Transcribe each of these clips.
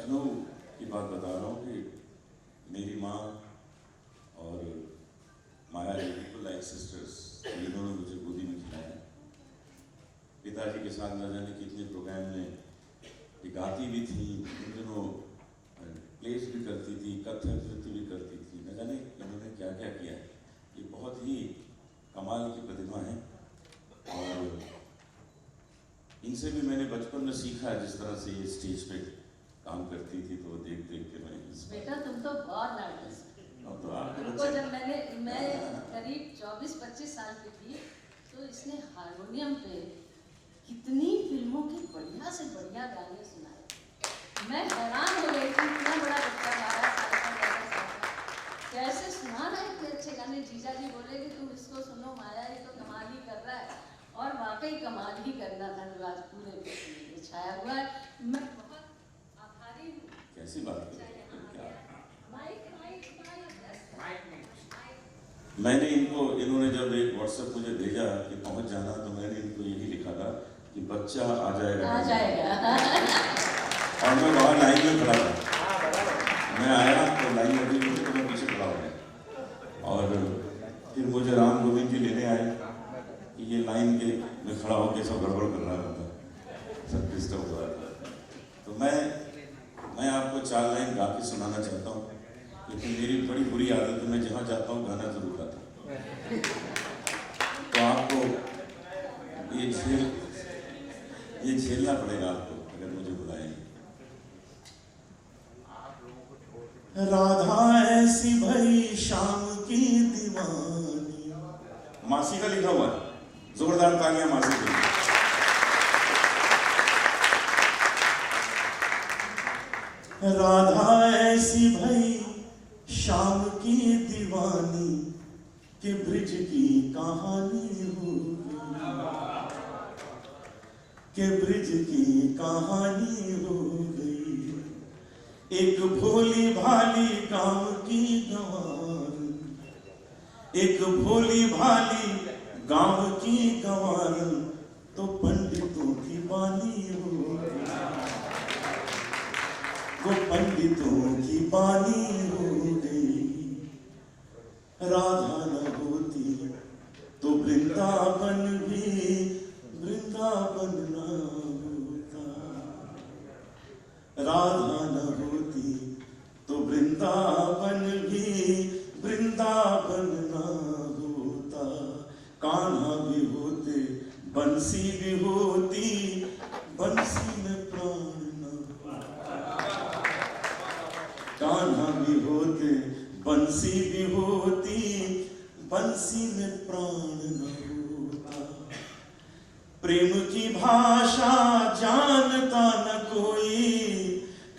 लखनऊ की बात बता रहा हूँ कि मेरी माँ और माया बिल्कुल लाइक सिस्टर्स, ये दोनों मुझे गोदी में खिलाया। पिताजी के साथ न जाने कितने प्रोग्राम में ये गाती भी थी, उन दिनों प्लेस भी करती थी, कथक नृत्य भी करती थी, न जाने इन्होंने क्या क्या किया है। ये बहुत ही कमाल की प्रतिभा है और इनसे भी मैंने बचपन में सीखा जिस तरह से ये स्टेज पे काम करती थी, तो देख देख के मैं बेटा तुम तो बहुत आर्टिस्ट तो तुमको जब मैं करीब 24-25 साल की थी तो इसने हारमोनियम पे कितनी फिल्मों के बढ़िया से बढ़िया गाने सुनाए। मैं हैरान हो गई थी, इतना बड़ा बच्चा 12 साल का कैसे सुना रहा है इतने अच्छे गाने। जीजा जी बोले कि तुम इसको सुनो, माया ये तो कमाल ही कर रहा है, और वाकई कमाल ही करना था जो आज पूरे छाया हुआ है। मैं बहुत आभारी हूँ। कैसी बात है। मैंने इन्होंने जब एक व्हाट्सएप मुझे भेजा कि पहुंच जाना, तो मैंने इनको यही लिखा था कि बच्चा आ जाएगा। और मैं बाहर लाइन में खड़ा था, मैं आया तो लाइन लगी हुई थी तो मैं पीछे खड़ा हो गया और फिर मुझे राम गोविंद जी लेने आए कि ये लाइन के में खड़ा होकर सब गड़बड़ कर रहा था, सब डिस्टर्ब हो रहा था। तो मैं आपको 4 लाइन गा के सुनाना चाहता हूँ, लेकिन मेरी बड़ी बुरी आदत है, मैं जहाँ जाता हूँ गाना जरूर गाता हूँ। तो आपको ये झेलना पड़ेगा आपको अगर मुझे बुलाएंगे। राधा ऐसी भई शाम की दीवानी, मासी का लिखा हुआ है, जोरदार तालियां मासी के लिए। राधा ऐसी भई शाम की दीवानी के ब्रिज की कहानी हो गई, के ब्रिज की कहानी हो गई। एक भोली भाली गांव की गंवार, एक भोली भाली गांव की गंवार तो पंडितों की बानी हो गई, वो पंडितों की बानी हो गई। राधा न होती तो वृंदावन भी वृंदावन न होता, राधा न होती तो वृंदावन भी वृंदावन न होता। कान्हा भी होते बंसी भी होती, बंसी में प्राण न होता। कान्हा भी होते बंसी भी होती, बंसी में प्राण न होता। प्रेम की भाषा जानता न कोई,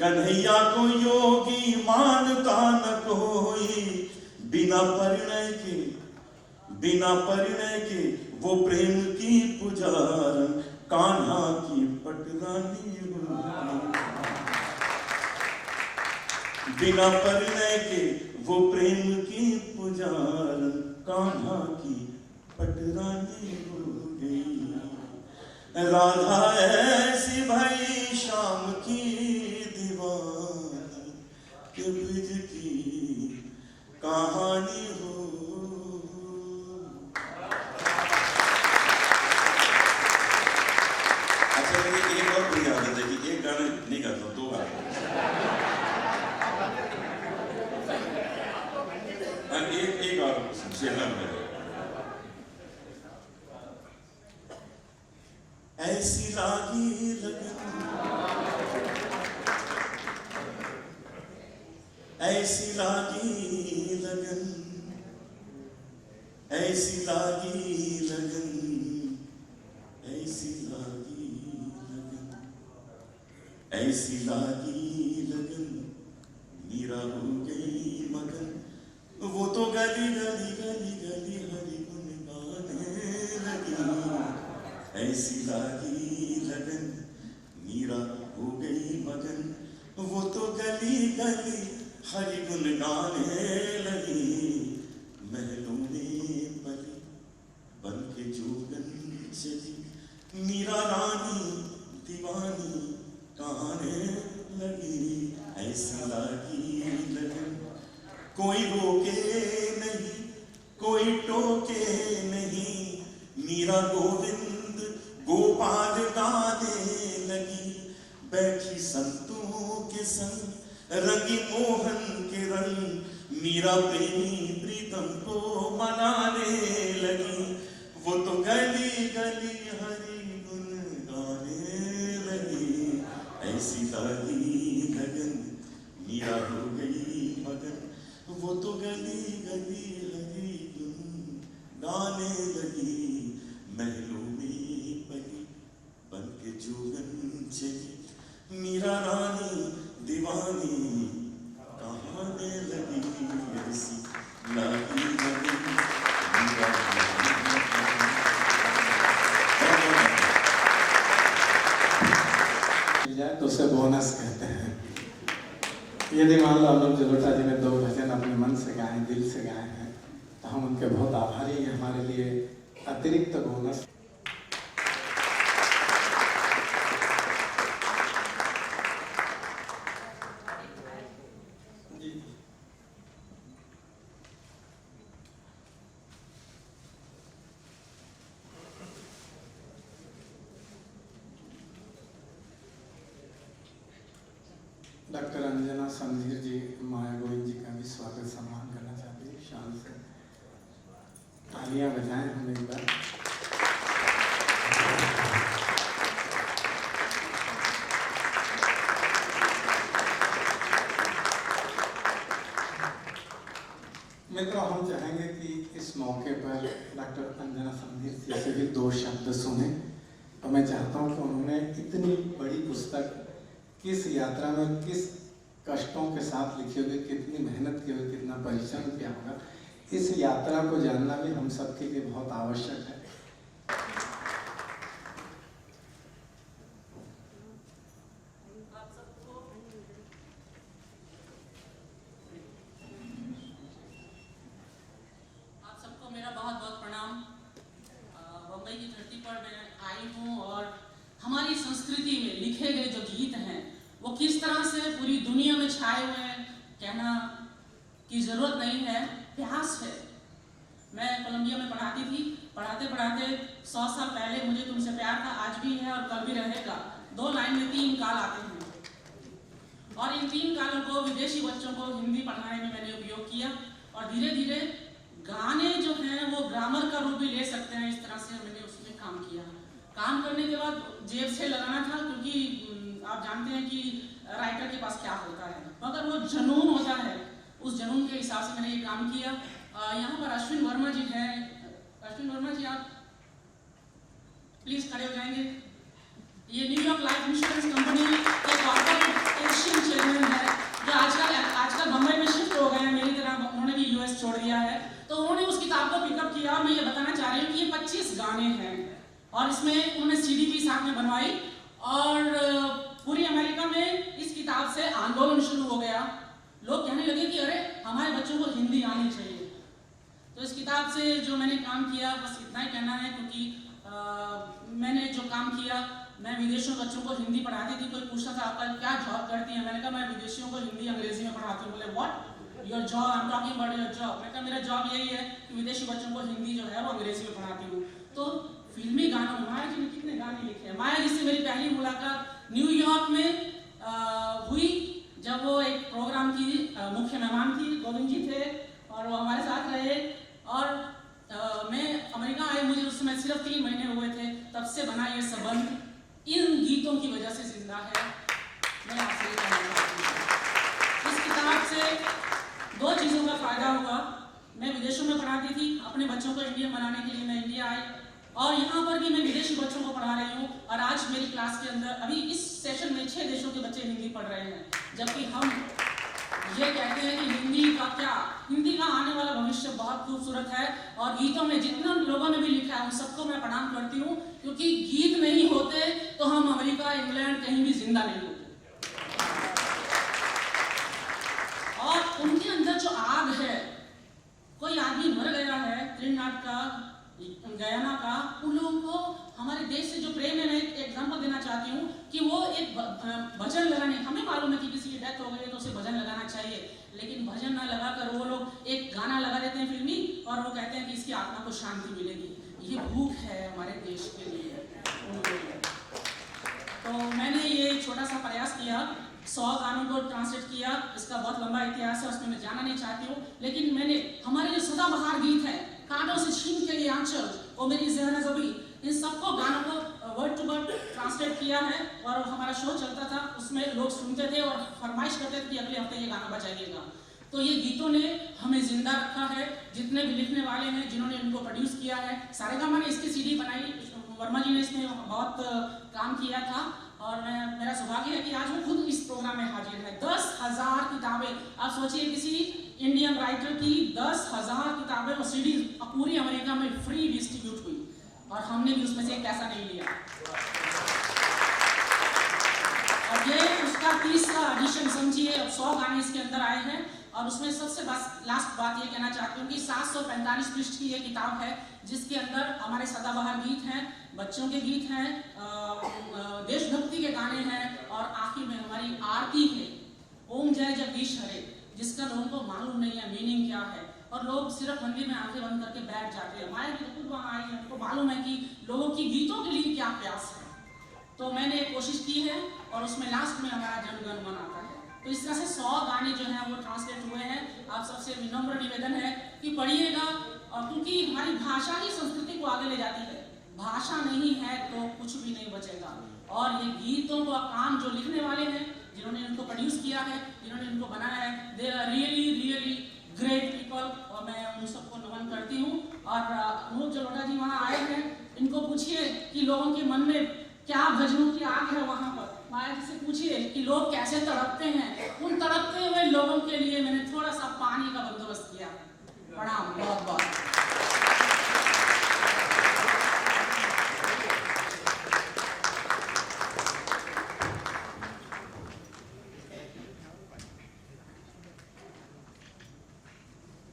कन्हैया को योगी मानता न कोई। बिना परिणय के वो प्रेम की पुजारन कान्हा की पटरानी हो। बिना परिणय के वो प्रेम की पुजारन कान्हा की पटरानी हो गई। राधा ऐसी भई शाम की दीवानी के ब्रिज की कहानी हो। अच्छा, मेरी एक और बुरी आदत है कि एक गाना नहीं गाता हूँ, 2 गाने। एक और झेलना पड़ेगा। ऐसी लागी लगन, ऐसी लागी लगन, ऐसी लागी लगन, ऐसी लागी लगन, ऐसी लागी लगन, मीरा हो गई मगन। वो तो गली गली गली गली हरि गुण गाने लगी। ऐसी लागी लगन, मीरा हो गई मगन। वो तो गली गली हरि गुण गाने लगी। महलों में पली बन के जोगन चली, मीरा रानी दीवानी गाने लगी। ऐसी लागी लगन कोई रोके नहीं, कोई टोके नहीं, मीरा गोविंद गोपाल गाने लगी, बैठी संतों के संग रंगी मोहन के रंग, मीरा प्रेमी प्रीतम को मनाने लगी, वो तो गली गली हरी गुन गाने लगी, ऐसी लागी लगन मीरा हो गई मगन, वो तो गली गली हरी गुन गाने लगी, महलों में पली बन के जोगन चली, मीरा रानी दीवानी कहाने लगी, ऐसी लागी लगन मीरा जाए तो उसे बोनस कहते हैं। यदि मान लो अनुप जलोटा जी ने 2 भजन अपने मन से गाए, दिल से गाए हैं, तो हम उनके बहुत आभारी हैं। हमारे लिए अतिरिक्त बोनस। डॉक्टर अंजना समधीर जी माया गोविंद जी का भी स्वागत सम्मान करना चाहते हैं। शान से तालियां बजाएं हम एक बार। मित्रों, हम चाहेंगे कि इस मौके पर डॉक्टर अंजना समधीर जी से भी 2 शब्द सुने। तो मैं चाहता हूं कि उन्होंने इतनी बड़ी पुस्तक किस यात्रा में किस कष्टों के साथ लिखी होगी, कितनी मेहनत की होगी, कितना परिश्रम किया होगा, इस यात्रा को जानना भी हम सबके लिए बहुत आवश्यक है। आप सबको मेरा बहुत बहुत प्रणाम। बम्बई की धरती पर मैं आई हूँ और हमारी संस्कृति में लिखे गए जो गीत हैं वो किस तरह से पूरी दुनिया में छाए हुए हैं, कहना की जरूरत नहीं है, प्यास है। मैं कोलंबिया में पढ़ाती थी, पढ़ाते पढ़ाते 100 साल पहले मुझे तुमसे प्यार था, आज भी है और कल भी रहेगा। 2 लाइन में 3 काल आते हैं और इन 3 कालों को विदेशी बच्चों को हिंदी पढ़ाने में मैंने उपयोग किया और धीरे धीरे गाने जो हैं वो ग्रामर का रूप भी ले सकते हैं, इस तरह से मैंने उसमें काम किया। काम करने के बाद जेब से लगाना था, क्योंकि आप जानते हैं कि राइटर के पास क्या होता है, मगर वो जुनून होता है, उस जुनून के हिसाब से मैंने ये काम किया। यहाँ पर अश्विन वर्मा जी हैं। अश्विन वर्मा जी, आप प्लीज खड़े हो जाएंगे। ये न्यूयॉर्क लाइफ इंश्योरेंस कंपनी के कॉर्पोरेट एशियन चेयरमैन है, जो आजकल बम्बई में शिफ्ट हो गए हैं मेरी तरह, उन्होंने भी यूएस छोड़ दिया है। तो उन्होंने उस किताब को पिकअप किया और मैं ये बताना चाह रही हूँ कि ये 25 गाने हैं और इसमें उन्होंने सीडी भी साथ में बनवाई और पूरी अमेरिका में इस किताब से आंदोलन शुरू हो गया। लोग कहने लगे कि अरे हमारे बच्चों को हिंदी आनी चाहिए। तो इस किताब से जो मैंने काम किया बस इतना ही कहना है, क्योंकि मैंने जो काम किया, मैं विदेशियों बच्चों को हिंदी पढ़ाती थी। कोई पूछता था आपका क्या जॉब करती है, मैंने कहा मैं विदेशियों को हिंदी अंग्रेजी में पढ़ाती हूँ। बोले what your job, I am talking about your job. मैं कहा मेरा जॉब यही है कि विदेशी बच्चों को हिंदी जो है वो अंग्रेजी में पढ़ाती हूँ। तो फिल्मी गानों में माया जी ने कितने गाने लिखे हैं। माया जी से मेरी पहली मुलाकात न्यूयॉर्क में हुई, जब वो एक प्रोग्राम की मुख्य मेहमान थी। गोविंद जी थे और वो हमारे साथ रहे और मैं अमेरिका आई, मुझे उस समय सिर्फ 3 महीने हुए थे। तब से बना ये संबंध इन गीतों की वजह से जिंदा है। मैं आपसे ये कहना चाहती हूँ, इस किताब से 2 चीज़ों का फायदा होगा। मैं विदेशों में पढ़ाती थी, अपने बच्चों को इंडियन बनाने के लिए मैं इंडिया आई और यहाँ पर भी मैं विदेशी बच्चों को पढ़ा रही हूँ। और आज मेरी क्लास के अंदर अभी इस सेशन में 6 देशों के बच्चे हिंदी पढ़ रहे हैं, जबकि हम ये कहते हैं कि हिंदी का क्या, हिंदी का आने वाला भविष्य बहुत खूबसूरत है। और गीतों में जितना लोगों ने भी लिखा है उन सबको मैं प्रणाम करती हूँ, क्योंकि गीत नहीं होते तो हम अमेरिका, इंग्लैंड कहीं भी जिंदा नहीं होते। और उनके अंदर जो आग है, कोई आदमी मर गया है त्रिनाद का, गयाना का, उन लोगों को हमारे देश से जो प्रेम है। मैं एक एग्जाम्पल देना चाहती हूँ कि वो एक भजन लगाने, हमें मालूम है कि किसी की डेथ हो गई है तो उसे ना लगाकर वो लोग एक गाना लगा देते हैं फिल्मी और वो कहते हैं कि इसकी आत्मा को शांति मिलेगी। ये भूख है हमारे देश के लिए, उनके लिए। तो मैंने ये छोटा सा प्रयास किया, 100 गानों को ट्रांसलेट किया। इसका बहुत लंबा इतिहास है, उसमें मैं जाना नहीं चाहती हूँ, लेकिन मैंने हमारे जो सदाबहार गीत है, कांटों से छीन के ये आंचल, वो मेरी ज़हन ज़बी, इन सबको गानों को वर्ड टू वर्ड ट्रांसलेट किया है। और हमारा शो चलता था, उसमें लोग सुनते थे और फरमाइश करते थे कि अगले हफ्ते ये गाना बजाइएगा। तो ये गीतों ने हमें जिंदा रखा है। जितने भी लिखने वाले हैं, जिन्होंने इनको प्रोड्यूस किया है, सारेगामा ने इसकी सीडी बनाई, वर्मा जी ने इसमें बहुत काम किया था। और मेरा सौभाग्य है कि आज वो खुद इस प्रोग्राम में हाजिर है। 10,000 किताबें, आप सोचिए किसी इंडियन राइटर की 10,000 किताबें और सीडी पूरी अमेरिका में फ्री डिस्ट्रीब्यूट हुई, और हमने भी उसमें से एक पैसा नहीं लिया। और ये उसका 30वां एडिशन समझिए। अब 100 गाने इसके अंदर आए हैं। और उसमें सबसे लास्ट बात ये कहना चाहती हूँ कि 745 पृष्ठ की ये किताब है, जिसके अंदर हमारे सदाबहार गीत हैं, बच्चों के गीत हैं, देशभक्ति के गाने हैं, और आखिर में हमारी आरती है, ओम जय जगदीश हरे, जिसका लोगों को मालूम नहीं है मीनिंग क्या है, और लोग सिर्फ मंदिर में आंखें बंद करके बैठ जाते हैं। माया जी खुद वहाँ आई है, उनको मालूम है कि लोगों की गीतों के लिए क्या प्यास है। तो मैंने कोशिश की है, और उसमें लास्ट में हमारा जनगण मन आता है। तो इस तरह से 100 गाने जो हैं वो ट्रांसलेट हुए हैं। आप सबसे विनम्र निवेदन है कि पढ़िएगा, और क्योंकि हमारी भाषा ही संस्कृति को आगे ले जाती है। भाषा नहीं है तो कुछ भी नहीं बचेगा। और ये गीतों का काम जो लिखने वाले हैं, जिन्होंने इनको प्रोड्यूस किया है, जिन्होंने इनको बनाया है, they are really really great people, और मैं उन सबको नमन करती हूँ। और अनूप जलोटा जी वहाँ आए हैं, इनको पूछिए कि लोगों के मन में क्या भजनों की आग है वहाँ पर। माया जी से पूछिए कि लोग कैसे तड़पते हैं। उन तड़पते हुए लोगों के लिए मैंने थोड़ा सा पानी का बंदोबस्त किया। प्रणाम बहुत बहुत।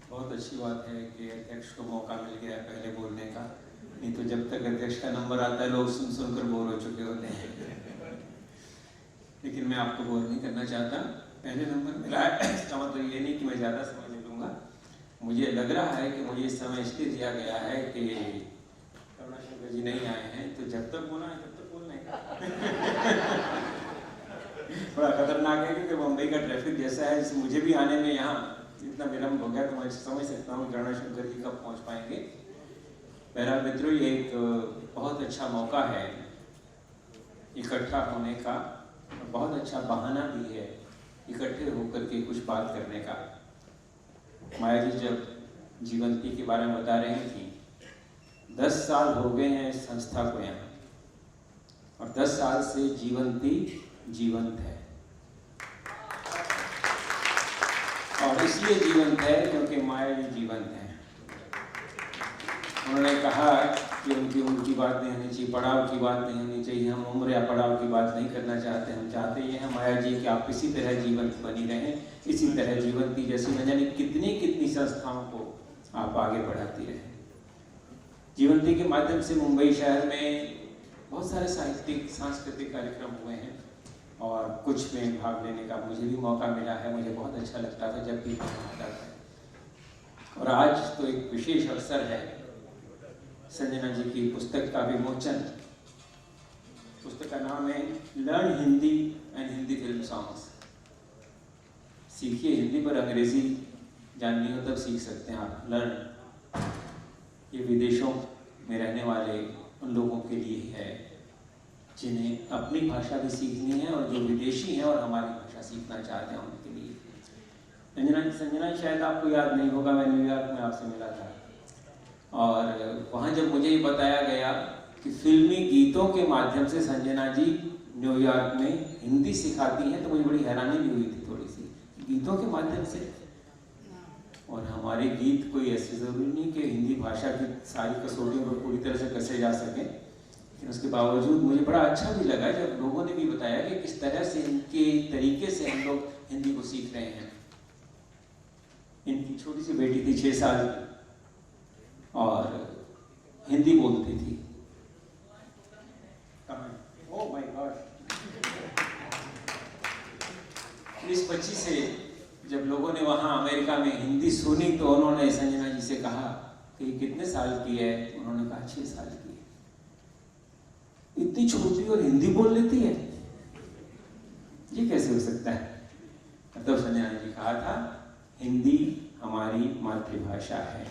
बहुत अच्छी बात है कि अध्यक्ष को मौका मिल गया पहले बोलने का, नहीं तो जब तक अध्यक्ष का नंबर आता है लोग सुन सुनकर बोर हो चुके होते हैं। लेकिन मैं आपको बोर नहीं करना चाहता, पहले नंबर मिला है, इसका मतलब ये नहीं कि मैं ज़्यादा समय ले लूँगा। मुझे लग रहा है कि मुझे इस समय इसलिए दिया गया है कि करुणाशंकर जी नहीं आए हैं, तो जब तक बोला है तब तक बोलने का बड़ा खतरनाक है, क्योंकि मुंबई का ट्रैफिक जैसा है, मुझे भी आने में यहाँ इतना विलम्ब हो गया, तो मैं समझ सकता हूँ करुणाशंकर जी कब पहुँच पाएंगे। बहरहाल मित्रों, ये एक बहुत अच्छा मौका है इकट्ठा होने का, और बहुत अच्छा बहाना भी है इकट्ठे होकर के कुछ बात करने का। माया जी जब जीवंती के बारे में बता रही थी, 10 साल हो गए हैं इस संस्था को यहाँ, और 10 साल से जीवंती जीवंत है। और इसलिए जीवंत है क्योंकि माया जी जीवंत है। उन्होंने कहा कि उनकी उम्र की बात नहीं होनी चाहिए, पड़ाव की बात नहीं होनी चाहिए। हम उम्र या पड़ाव की बात नहीं करना चाहते, हम चाहते ये हैं माया जी कि आप इसी तरह जीवंत बनी रहें, इसी तरह जीवंती जैसी न जाने कितनी कितनी संस्थाओं को आप आगे बढ़ाती रहें। जीवंती के माध्यम से मुंबई शहर में बहुत सारे साहित्यिक सांस्कृतिक कार्यक्रम हुए हैं, और कुछ में भाग लेने का मुझे भी मौका मिला है। मुझे बहुत अच्छा लगता था जब भी आता था। और आज तो एक विशेष अवसर है, संजना जी की पुस्तक का विमोचन। पुस्तक का नाम है learn Hindi and Hindi film songs. सीखिए हिंदी पर अंग्रेजी जाननी हो तब सीख सकते हैं आप। लर्न, ये विदेशों में रहने वाले उन लोगों के लिए है जिन्हें अपनी भाषा भी सीखनी है, और जो विदेशी हैं और हमारी भाषा सीखना चाहते हैं उनके लिए। संजना शायद आपको याद नहीं होगा, मैं न्यूयॉर्क में आपसे मिला था, और वहाँ जब मुझे ये बताया गया कि फिल्मी गीतों के माध्यम से संजना जी न्यूयॉर्क में हिंदी सिखाती हैं, तो मुझे बड़ी हैरानी भी हुई थी थोड़ी सी, गीतों के माध्यम से। और हमारे गीत कोई ऐसे ज़रूरी नहीं कि हिंदी भाषा की सारी कसौटियों पर पूरी तरह से कसे जा सकें, लेकिन उसके बावजूद मुझे बड़ा अच्छा भी लगा जब लोगों ने भी बताया कि किस तरह से इनके तरीके से हम लोग हिंदी को सीख रहे हैं। इनकी छोटी सी बेटी थी 6 साल की, और हिंदी बोलती थी। Oh my God! इस बच्ची से जब लोगों ने वहाँ अमेरिका में हिंदी सुनी तो उन्होंने संजना जी से कहा कि कितने साल की है? उन्होंने कहा 6 साल की है। इतनी छोटी और हिंदी बोल लेती है, ये कैसे हो सकता है? तब संजना जी कहा था हिंदी हमारी मातृभाषा है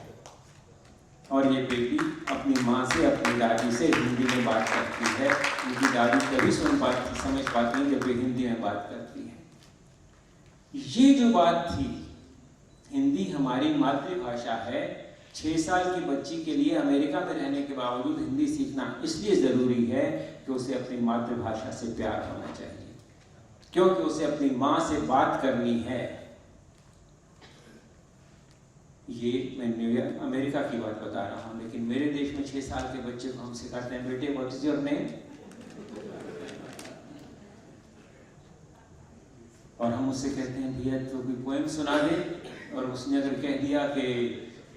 और ये बेटी अपनी माँ से, अपनी दादी से हिंदी में बात करती है। उनकी दादी कभी समझ पाती नहीं जब वे हिंदी में बात करती है। ये जो बात थी, हिंदी हमारी मातृभाषा है, 6 साल की बच्ची के लिए अमेरिका में रहने के बावजूद हिंदी सीखना इसलिए ज़रूरी है कि उसे अपनी मातृभाषा से प्यार होना चाहिए, क्योंकि उसे अपनी माँ से बात करनी है। ये मैं अमेरिका की बात बता रहा हूँ, लेकिन मेरे देश में 6 साल के बच्चे को हम सिखाते हैं, बेटे व्हाट इज योर नेम, और हम उससे कहते हैं भैया तो कोई पोएम सुना दे, और उसने अगर कह दिया कि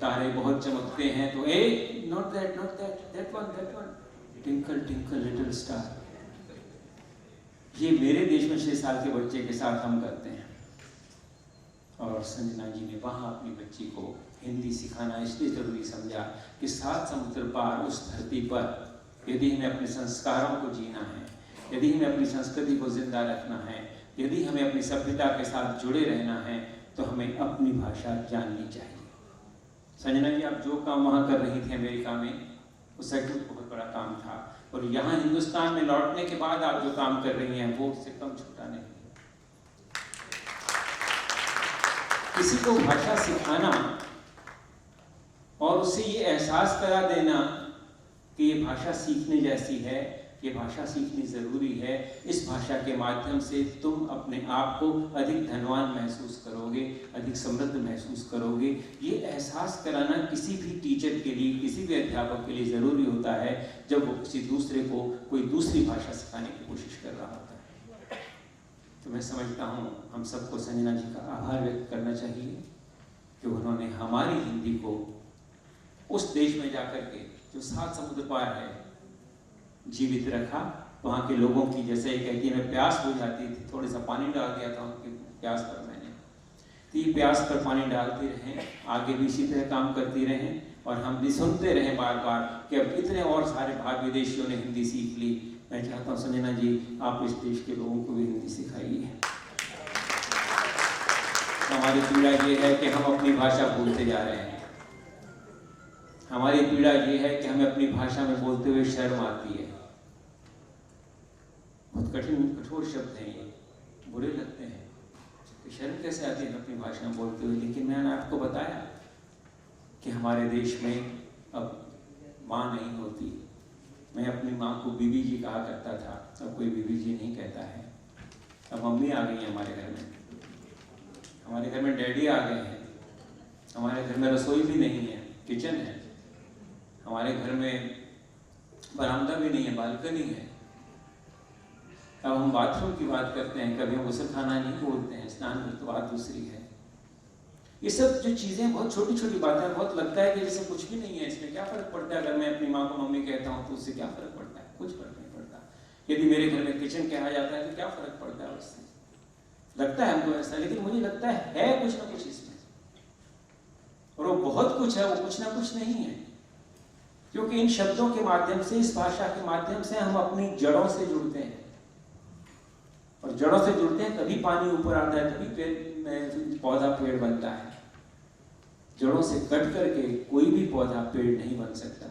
तारे बहुत चमकते हैं तो ए not that that one twinkle twinkle little star. ये मेरे देश में 6 साल के बच्चे के साथ हम करते हैं। और संजना जी ने वहाँ अपनी बच्ची को हिंदी सिखाना इसलिए ज़रूरी समझा कि 7 समुद्र पार उस धरती पर यदि हमें अपने संस्कारों को जीना है, यदि हमें अपनी संस्कृति को जिंदा रखना है, यदि हमें अपनी सभ्यता के साथ जुड़े रहना है, तो हमें अपनी भाषा जाननी चाहिए। संजना जी, आप जो काम वहाँ कर रही थी अमेरिका में, उसका बहुत बड़ा काम था, और यहाँ हिंदुस्तान में लौटने के बाद आप जो काम कर रही हैं वो उससे कम छोटा नहीं। किसी को भाषा सिखाना और उसे ये एहसास करा देना कि ये भाषा सीखने जैसी है, ये भाषा सीखनी ज़रूरी है, इस भाषा के माध्यम से तुम अपने आप को अधिक धनवान महसूस करोगे, अधिक समृद्ध महसूस करोगे। ये एहसास कराना किसी भी टीचर के लिए, किसी भी अध्यापक के लिए ज़रूरी होता है जब वो किसी दूसरे को कोई दूसरी भाषा सिखाने की कोशिश कर रहा होता है। तो मैं समझता हूँ हम सबको संजना जी का आभार व्यक्त करना चाहिए कि उन्होंने हमारी हिंदी को उस देश में जाकर के जो 7 समुद्र पार है जीवित रखा। वहाँ के लोगों की, जैसे कहती है, मैं प्यास बुझाती थी, थोड़ा सा पानी डाल दिया था उनकी प्यास पर मैंने, तो ये प्यास पर पानी डालते रहें, आगे भी इसी तरह काम करती रहें, और हम भी सुनते रहें बार बार कि अब इतने और सारे भाग विदेशियों ने हिंदी सीख ली। मैं चाहता हूँ संजना जी, आप इस देश के लोगों को भी हिंदी सिखाइए। हमारी पीड़ा ये है कि हम अपनी भाषा भूलते जा रहे हैं। हमारी पीड़ा ये है कि हमें अपनी भाषा में बोलते हुए शर्म आती है। बहुत कठिन कठोर शब्द हैं ये, बुरे लगते हैं कि शर्म कैसे आती है अपनी भाषा में बोलते हुए। लेकिन मैंने आपको बताया कि हमारे देश में अब माँ नहीं होती। मैं अपनी माँ को बीबी जी कहा करता था, अब कोई बीबी जी नहीं कहता है। अब मम्मी आ गई है हमारे घर में, हमारे घर में डैडी आ गए हैं, हमारे घर में रसोई भी नहीं है, किचन है, हमारे घर में बरामदा भी नहीं है, बालकनी है। अब हम बाथरूम की बात करते हैं, कभी हम गुस्लखाना नहीं बोलते हैं, स्नान की तो बात दूसरी है। ये सब जो चीज़ें बहुत छोटी छोटी बातें, बहुत लगता है कि जैसे कुछ भी नहीं है, इसमें क्या फ़र्क पड़ता है। अगर मैं अपनी माँ को मम्मी कहता हूँ तो उससे क्या फ़र्क पड़ता है? कुछ फ़र्क नहीं पड़ता। यदि मेरे घर में किचन कहा जाता है तो क्या फ़र्क पड़ता है उससे? लगता है हमको ऐसा, लेकिन मुझे लगता है कुछ ना कुछ इसमें, और वो बहुत कुछ है, वो कुछ ना कुछ नहीं है। क्योंकि इन शब्दों के माध्यम से, इस भाषा के माध्यम से हम अपनी जड़ों से जुड़ते हैं, और जड़ों से जुड़ते हैं तभी पानी ऊपर आता है, तभी पौधा पेड़ बनता है। जड़ों से कट करके कोई भी पौधा पेड़ नहीं बन सकता।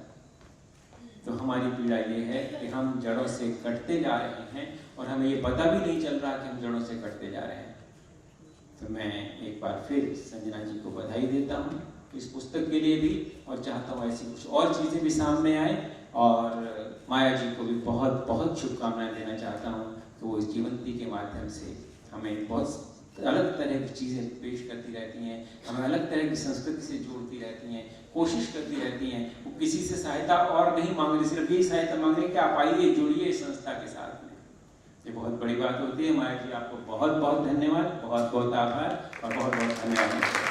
तो हमारी पीड़ा ये है कि हम जड़ों से कटते जा रहे हैं और हमें ये पता भी नहीं चल रहा कि हम जड़ों से कटते जा रहे हैं। तो मैं एक बार फिर संजना जी को बधाई देता हूँ इस पुस्तक के लिए भी, और चाहता हूँ ऐसी कुछ और चीज़ें भी सामने आए, और माया जी को भी बहुत बहुत शुभकामनाएं देना चाहता हूँ कि वो इस जीवंती के माध्यम से हमें बहुत अलग तरह की चीज़ें पेश करती रहती हैं, हमें अलग तरह की संस्कृति से जोड़ती रहती हैं, कोशिश करती रहती हैं। वो किसी से सहायता और नहीं मांग रही, सिर्फ यही सहायता मांग रही कि आप आइए, जुड़िए इस संस्था के साथ में। ये बहुत बड़ी बात होती है। माया जी, आपको बहुत बहुत धन्यवाद, बहुत बहुत आभार और बहुत बहुत धन्यवाद।